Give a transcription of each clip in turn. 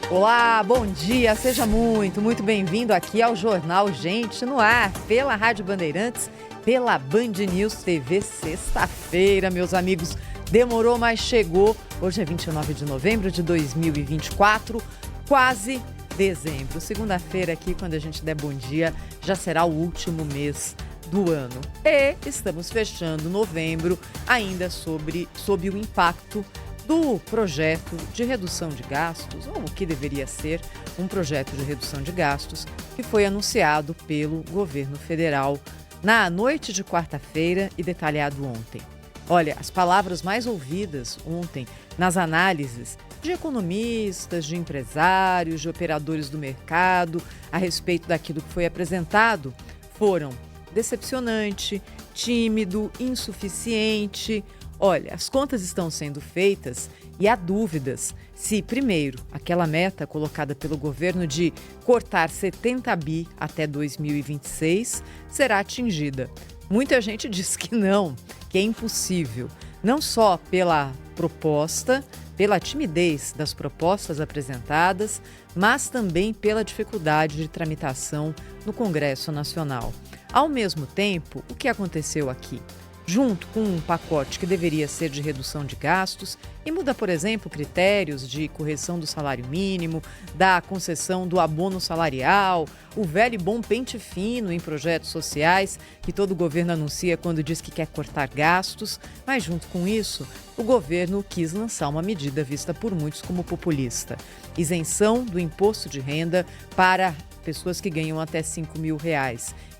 Olá, bom dia, seja muito bem-vindo aqui ao Jornal Gente no Ar, pela Rádio Bandeirantes, pela Band News TV, sexta-feira, meus amigos, demorou, mas chegou. Hoje é 29 de novembro de 2024, quase dezembro. Segunda-feira aqui, quando a gente der bom dia, já será o último mês do ano. E estamos fechando novembro ainda sob o impacto do projeto de redução de gastos, ou o que deveria ser um projeto de redução de gastos, que foi anunciado pelo governo federal na noite de quarta-feira e detalhado ontem. Olha, as palavras mais ouvidas ontem nas análises de economistas, de empresários, de operadores do mercado, a respeito daquilo que foi apresentado, foram decepcionante, tímido, insuficiente. Olha, as contas estão sendo feitas e há dúvidas se, primeiro, aquela meta colocada pelo governo de cortar 70 bi até 2026 será atingida. Muita gente diz que não, que é impossível, não só pela proposta, pela timidez das propostas apresentadas, mas também pela dificuldade de tramitação no Congresso Nacional. Ao mesmo tempo, o que aconteceu aqui? Junto com um pacote que deveria ser de redução de gastos e muda, por exemplo, critérios de correção do salário mínimo, da concessão do abono salarial, o velho e bom pente fino em projetos sociais que todo governo anuncia quando diz que quer cortar gastos, mas junto com isso, o governo quis lançar uma medida vista por muitos como populista: isenção do imposto de renda para pessoas que ganham até R$5 mil.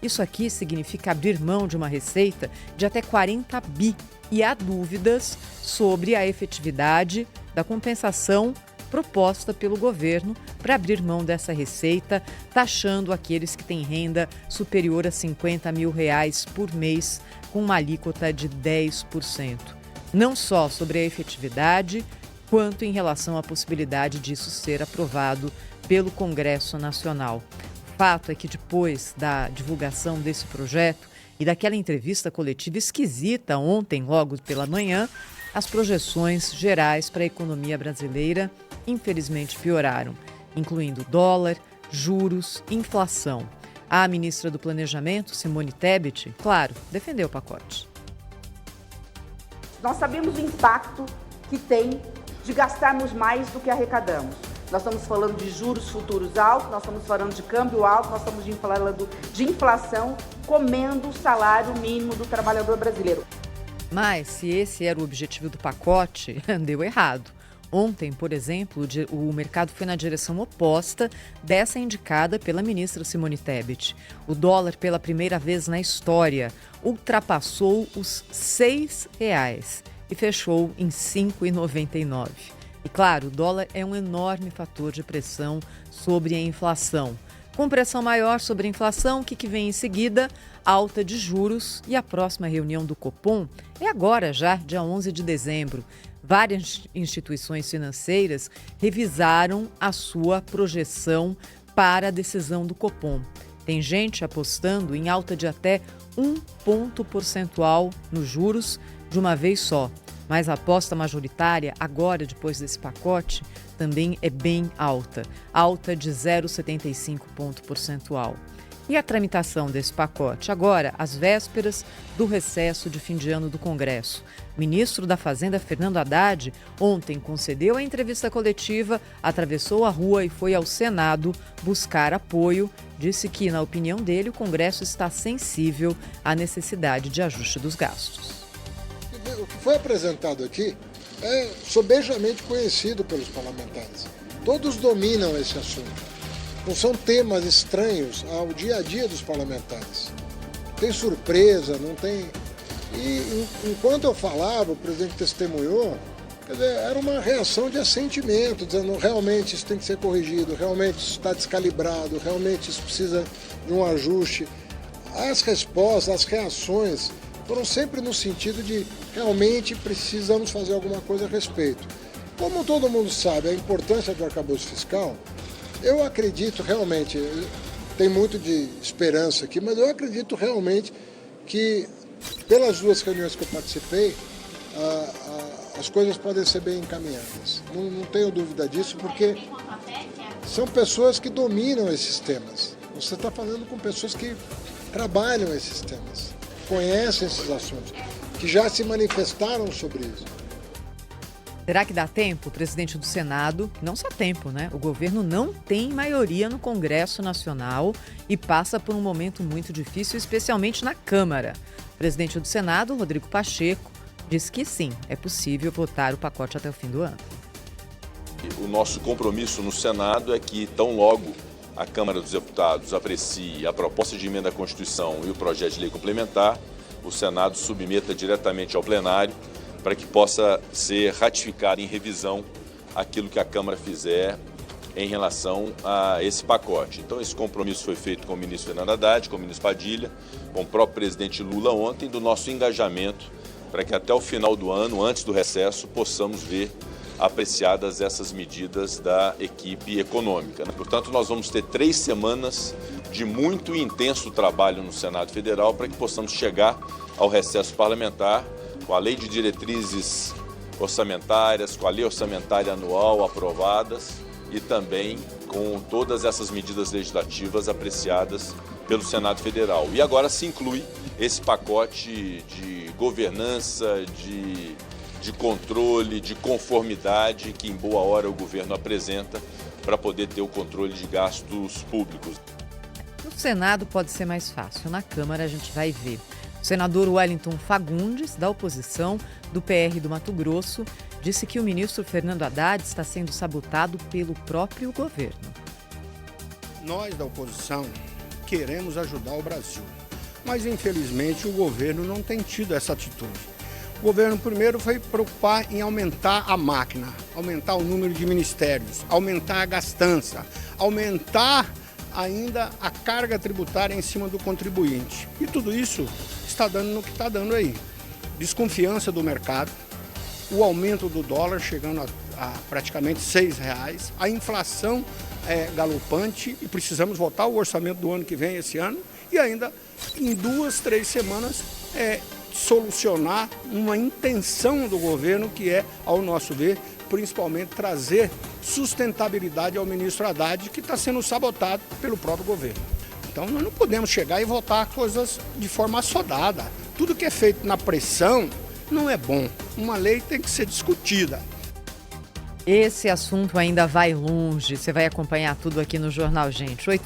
Isso aqui significa abrir mão de uma receita de até 40 bi. E há dúvidas sobre a efetividade da compensação proposta pelo governo para abrir mão dessa receita, taxando aqueles que têm renda superior a R$50 mil por mês, com uma alíquota de 10%. Não só sobre a efetividade, quanto em relação à possibilidade disso ser aprovado pelo Congresso Nacional. O fato é que depois da divulgação desse projeto e daquela entrevista coletiva esquisita ontem, logo pela manhã, as projeções gerais para a economia brasileira infelizmente pioraram, incluindo dólar, juros, inflação. A ministra do Planejamento, Simone Tebet, claro, defendeu o pacote. Nós sabemos o impacto que tem de gastarmos mais do que arrecadamos. Nós estamos falando de juros futuros altos, nós estamos falando de câmbio alto, nós estamos falando de inflação comendo o salário mínimo do trabalhador brasileiro. Mas se esse era o objetivo do pacote, deu errado. Ontem, por exemplo, o mercado foi na direção oposta dessa indicada pela ministra Simone Tebet. O dólar, pela primeira vez na história, ultrapassou os R$6 e fechou em R$ 5,99. E claro, o dólar é um enorme fator de pressão sobre a inflação. Com pressão maior sobre a inflação, o que vem em seguida? Alta de juros, e a próxima reunião do Copom é agora já, dia 11 de dezembro. Várias instituições financeiras revisaram a sua projeção para a decisão do Copom. Tem gente apostando em alta de até 1 ponto percentual nos juros de uma vez só. Mas a aposta majoritária, agora, depois desse pacote, também é bem alta. Alta de 0,75 ponto percentual. E a tramitação desse pacote? Agora, às vésperas do recesso de fim de ano do Congresso. O ministro da Fazenda, Fernando Haddad, ontem concedeu a entrevista coletiva, atravessou a rua e foi ao Senado buscar apoio. Disse que, na opinião dele, o Congresso está sensível à necessidade de ajuste dos gastos. O que foi apresentado aqui é sobejamente conhecido pelos parlamentares. Todos dominam esse assunto. Não são temas estranhos ao dia a dia dos parlamentares. Não tem surpresa, não tem... E enquanto eu falava, o presidente testemunhou, quer dizer, era uma reação de assentimento, dizendo realmente isso tem que ser corrigido, realmente isso está descalibrado, realmente isso precisa de um ajuste. As respostas, as reações foram sempre no sentido de realmente precisamos fazer alguma coisa a respeito. Como todo mundo sabe a importância do arcabouço fiscal, eu acredito realmente, tem muito de esperança aqui, mas eu acredito realmente que, pelas duas reuniões que eu participei, as coisas podem ser bem encaminhadas. Não tenho dúvida disso, porque são pessoas que dominam esses temas. Você está falando com pessoas que trabalham esses temas, conhecem esses assuntos, que já se manifestaram sobre isso. Será que dá tempo? O presidente do Senado, não só tempo, né? O governo não tem maioria no Congresso Nacional e passa por um momento muito difícil, especialmente na Câmara. O presidente do Senado, Rodrigo Pacheco, disse que sim, é possível votar o pacote até o fim do ano. O nosso compromisso no Senado é que, tão logo a Câmara dos Deputados aprecie a proposta de emenda à Constituição e o projeto de lei complementar, o Senado submeta diretamente ao plenário para que possa ser ratificado em revisão aquilo que a Câmara fizer em relação a esse pacote. Então, esse compromisso foi feito com o ministro Fernando Haddad, com o ministro Padilha, com o próprio presidente Lula ontem, do nosso engajamento para que até o final do ano, antes do recesso, possamos ver apreciadas essas medidas da equipe econômica. Portanto, nós vamos ter 3 semanas de muito e intenso trabalho no Senado Federal para que possamos chegar ao recesso parlamentar com a lei de diretrizes orçamentárias, com a lei orçamentária anual aprovadas e também com todas essas medidas legislativas apreciadas pelo Senado Federal. E agora se inclui esse pacote de governança, de controle, de conformidade que em boa hora o governo apresenta para poder ter o controle de gastos públicos. No Senado pode ser mais fácil, na Câmara a gente vai ver. O senador Wellington Fagundes, da oposição do PR do Mato Grosso, disse que o ministro Fernando Haddad está sendo sabotado pelo próprio governo. Nós da oposição queremos ajudar o Brasil, mas infelizmente o governo não tem tido essa atitude. O governo primeiro foi preocupar em aumentar a máquina, aumentar o número de ministérios, aumentar a gastança, aumentar ainda a carga tributária em cima do contribuinte. E tudo isso está dando no que está dando aí. Desconfiança do mercado, o aumento do dólar chegando a praticamente R$6, a inflação é galopante e precisamos votar o orçamento do ano que vem, esse ano, e ainda em 2, 3 semanas solucionar uma intenção do governo que é, ao nosso ver, principalmente trazer sustentabilidade ao ministro Haddad, que está sendo sabotado pelo próprio governo. Então nós não podemos chegar e votar coisas de forma assodada. Tudo que é feito na pressão não é bom. Uma lei tem que ser discutida. Esse assunto ainda vai longe. Você vai acompanhar tudo aqui no Jornal Gente.